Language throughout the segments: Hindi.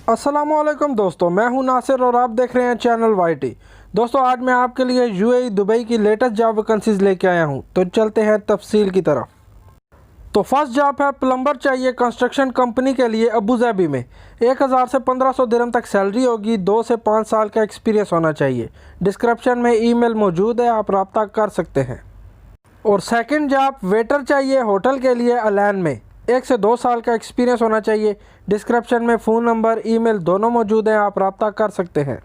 अस्सलामुअलैकुम दोस्तों, मैं हूं नासिर और आप देख रहे हैं चैनल वाईटी। दोस्तों, आज मैं आपके लिए यूएई दुबई की लेटेस्ट जॉब वैकेंसीज लेके आया हूं, तो चलते हैं तफसील की तरफ। तो फर्स्ट जॉब है प्लम्बर चाहिए कंस्ट्रक्शन कंपनी के लिए अबू धाबी में। 1000 से 1500 दिरहम तक सैलरी होगी। 2 से 5 साल का एक्सपीरियंस होना चाहिए। डिस्क्रिप्शन में ईमेल मौजूद है, आप रब्ता कर सकते हैं। और सेकंड जॉब वेटर चाहिए होटल के लिए अलैन में। 1 से 2 साल का एक्सपीरियंस होना चाहिए। डिस्क्रिप्शन में फ़ोन नंबर ईमेल दोनों मौजूद हैं, आप रब्ता कर सकते हैं।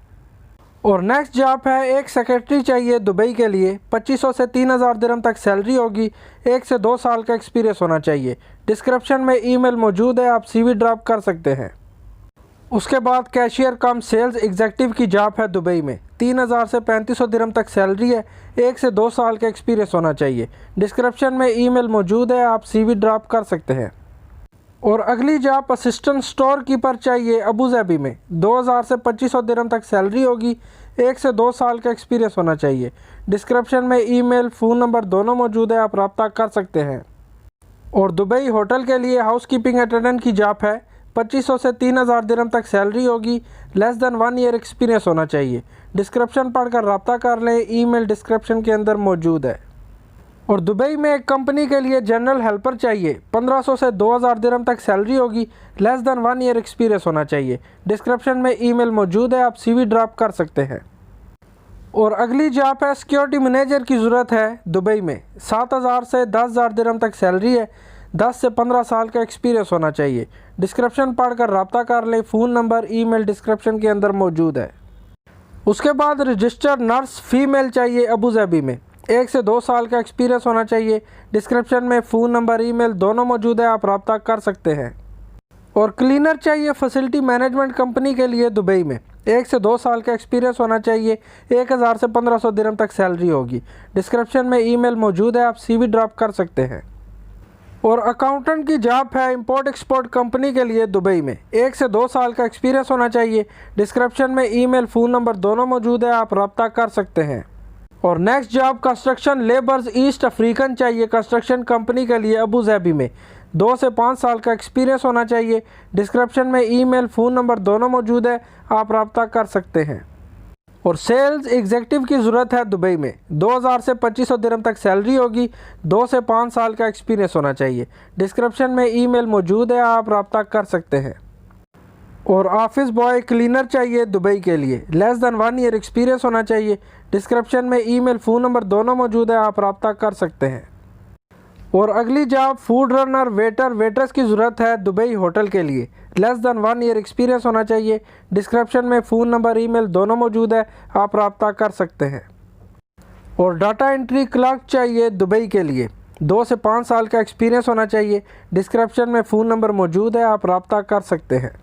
और नेक्स्ट जॉब है एक सेक्रेटरी चाहिए दुबई के लिए। 2500 से 3000 दिरहम तक सैलरी होगी। 1 से 2 साल का एक्सपीरियंस होना चाहिए। डिस्क्रिप्शन में ईमेल मौजूद है, आप सीवी ड्रॉप कर सकते हैं। उसके बाद कैशियर कम सेल्स एग्जेक्टिव की जॉब है दुबई में। 3000 से 3500 दिरहम तक सैलरी है। 1 से 2 साल का एक्सपीरियंस होना चाहिए। डिस्क्रिप्शन में ईमेल मौजूद है, आप सीवी ड्रॉप कर सकते हैं। और अगली जॉब असिस्टेंट स्टोर कीपर चाहिए अबू धाबी में। 2000 से 2500 दिरहम तक सैलरी होगी। 1 से 2 साल का एक्सपीरियंस होना चाहिए। डिस्क्रिप्शन में ईमेल फ़ोन नंबर दोनों मौजूद है, आप रब्ता कर सकते हैं। और दुबई होटल के लिए हाउस कीपिंग अटेंडेंट की जॉब है। 2500 से 3000 दिरहम तक सैलरी होगी। लेस दैन 1 ईयर एक्सपीरियंस होना चाहिए। डिस्क्रिप्शन पढ़कर रब्ता कर लें, ईमेल डिस्क्रिप्शन के अंदर मौजूद है। और दुबई में एक कंपनी के लिए जनरल हेल्पर चाहिए। 1500 से 2000 दिरहम तक सैलरी होगी। लेस दैन 1 ईयर एक्सपीरियंस होना चाहिए। डिस्क्रिप्शन में ईमेल मौजूद है, आप सीवी ड्रॉप कर सकते हैं। और अगली जॉब है सिक्योरिटी मैनेजर की ज़रूरत है दुबई में। 7000 से 10000 दिरहम तक सैलरी है। 10 से 15 साल का एक्सपीरियंस होना चाहिए। डिस्क्रिप्शन पढ़कर रब्ता कर लें, फ़ोन नंबर ईमेल डिस्क्रिप्शन के अंदर मौजूद है। उसके बाद रजिस्टर्ड नर्स फीमेल चाहिए अबू धाबी में। 1 से 2 साल का एक्सपीरियंस होना चाहिए। डिस्क्रिप्शन में फ़ोन नंबर ईमेल दोनों मौजूद है, आप रब्ता कर सकते हैं। और क्लीनर चाहिए फैसिलिटी मैनेजमेंट कंपनी के लिए दुबई में। 1 से 2 साल का एक्सपीरियंस होना चाहिए। 1000 से 1500 दिरहम तक सैलरी होगी। डिस्क्रिप्शन में ईमेल मौजूद है, आप सीवी ड्रॉप कर सकते हैं। और अकाउंटेंट की जॉब है इंपोर्ट एक्सपोर्ट कंपनी के लिए दुबई में। 1 से 2 साल का एक्सपीरियंस होना चाहिए। डिस्क्रिप्शन में ईमेल फ़ोन नंबर दोनों मौजूद है, आप रब्ता कर सकते हैं। और next job construction labours east African चाहिए कंस्ट्रक्शन कंपनी के लिए अबू धाबी में। 2 से 5 साल का एक्सपीरियंस होना चाहिए। डिस्क्रिप्शन में ईमेल फ़ोन नंबर दोनों मौजूद है, आप रब्ता कर सकते हैं। और सेल्स एग्जेक्टिव की ज़रूरत है दुबई में। 2000 से 2500 दिरहम तक सैलरी होगी। 2 से 5 साल का एक्सपीरियंस होना चाहिए। डिस्क्रिप्शन में ईमेल मौजूद है, आप रब्ता कर सकते हैं। और ऑफिस बॉय क्लीनर चाहिए दुबई के लिए। लेस दैन 1 ईयर एक्सपीरियंस होना चाहिए। डिस्क्रिप्शन में ईमेल फ़ोन नंबर दोनों मौजूद है, आप रब्ता कर सकते हैं। और अगली job food runner waiter waitress की ज़रूरत है दुबई होटल के लिए। लेस दैन 1 ईयर एक्सपीरियंस होना चाहिए। डिस्क्रिप्शन में फ़ोन नंबर ईमेल दोनों मौजूद है, आप रब्ता कर सकते हैं। और डाटा एंट्री क्लर्क चाहिए दुबई के लिए। 2 से 5 साल का एक्सपीरियंस होना चाहिए। डिस्क्रिप्शन में फ़ोन नंबर मौजूद है, आप रब्ता कर सकते हैं।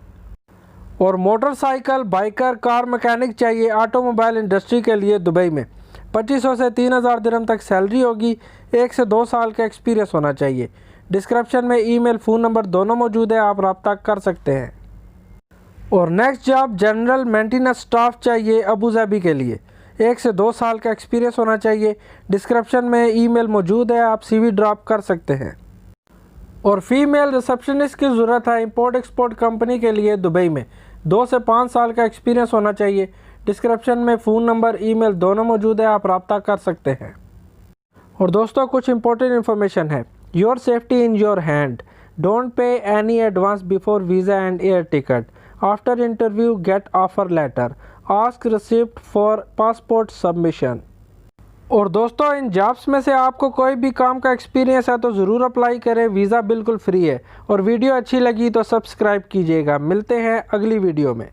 और मोटरसाइकिल बाइकर कार मैकेनिक चाहिए ऑटोमोबाइल इंडस्ट्री के लिए दुबई में। 2500 से 3000 दिरहम तक सैलरी होगी। 1 से 2 साल का एक्सपीरियंस होना चाहिए। डिस्क्रिप्शन में ईमेल फ़ोन नंबर दोनों मौजूद है, आप रब्ता कर सकते हैं। और next job general maintenance staff चाहिए अबू धाबी के लिए। 1 से 2 साल का एक्सपीरियंस होना चाहिए। डिस्क्रिप्शन में ईमेल मौजूद है, आप सीवी ड्रॉप कर सकते हैं। और फीमेल रिसेप्शनिस्ट की ज़रूरत है इंपोर्ट एक्सपोर्ट कंपनी के लिए दुबई में। 2 से 5 साल का एक्सपीरियंस होना चाहिए। डिस्क्रिप्शन में फ़ोन नंबर ईमेल दोनों मौजूद है, आप रब्ता कर सकते हैं। और दोस्तों, कुछ इंपॉर्टेंट इन्फॉर्मेशन है। Your safety in your hand. Don't pay any advance before visa and air ticket. After interview get offer letter. Ask receipt for passport submission. और दोस्तों, इन जॉब्स में से आपको कोई भी काम का एक्सपीरियंस है तो ज़रूर अप्लाई करें, वीज़ा बिल्कुल फ्री है। और वीडियो अच्छी लगी तो सब्सक्राइब कीजिएगा। मिलते हैं अगली वीडियो में।